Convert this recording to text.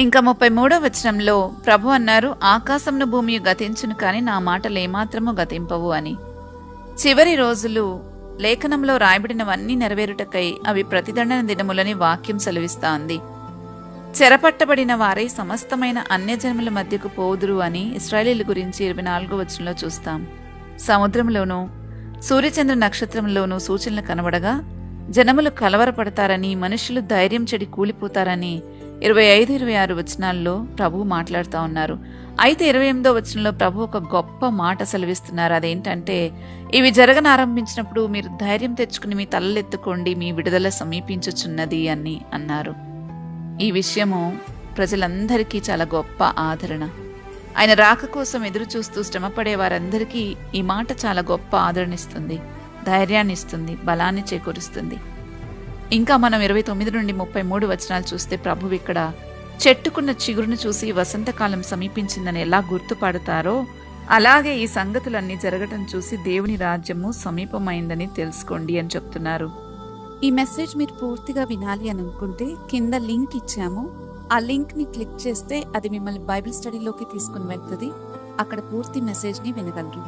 ఇంకా 33వ వచనంలో ప్రభు అన్నారు, ఆకాశమును భూమియు గతించును కాని నా మాటలు ఏమాత్రము గతింపవు అని. చివరి రోజులు లేఖనంలో రాయబడినవన్నీ నెరవేరుటకై అవి ప్రతిదండన దినములని వాక్యం సెలవిస్తా ఉంది. చెరపట్టబడిన వారై సమస్తమైన అన్యజనముల మధ్యకు పోదురు అని ఇశ్రాయేలీల గురించి 24వ వచనంలో చూస్తాం. సముద్రంలోనూ సూర్యచంద్ర నక్షత్రంలోనూ సూచనలు కనబడగా జనములు కలవరపడతారని, మనుషులు ధైర్యం చెడి కూలిపోతారని 25-26 వచనాల్లో ప్రభు మాట్లాడుతూ ఉన్నారు. అయితే 28వ వచనంలో ప్రభు ఒక గొప్ప మాట సెలవిస్తున్నారు. అదేంటంటే, ఇవి జరగనారంభించినప్పుడు మీరు ధైర్యం తెచ్చుకుని మీ తలలెత్తుకోండి, మీ విడుదల సమీపించుచున్నది అని అన్నారు. ఈ విషయము ప్రజలందరికీ చాలా గొప్ప ఆదరణ. ఆయన రాక కోసం ఎదురు చూస్తూ శ్రమపడే వారందరికీ ఈ మాట చాలా గొప్ప ఆదరణిస్తుంది, ధైర్యాన్ని ఇస్తుంది, బలాన్ని చేకూరుస్తుంది. ఇంకా మనం 29 నుండి 33 వచనాలు చూస్తే ప్రభువు ఇక్కడ చెట్టుకున్న చిగురును చూసి వసంతకాలం సమీపించిందని ఎలా గుర్తుపడతారో అలాగే ఈ సంగతులన్నీ జరగటం చూసి దేవుని రాజ్యము సమీపమైందని తెలుసుకోండి అని చెప్తున్నారు. ఈ మెసేజ్ మీరు పూర్తిగా వినాలి అని అనుకుంటే కింద లింక్ ఇచ్చాము. ఆ లింక్ ని క్లిక్ చేస్తే అది మిమ్మల్ని బైబిల్ స్టడీలోకి తీసుకుని వెళ్తుంది. అక్కడ పూర్తి మెసేజ్ ని వినగలరు.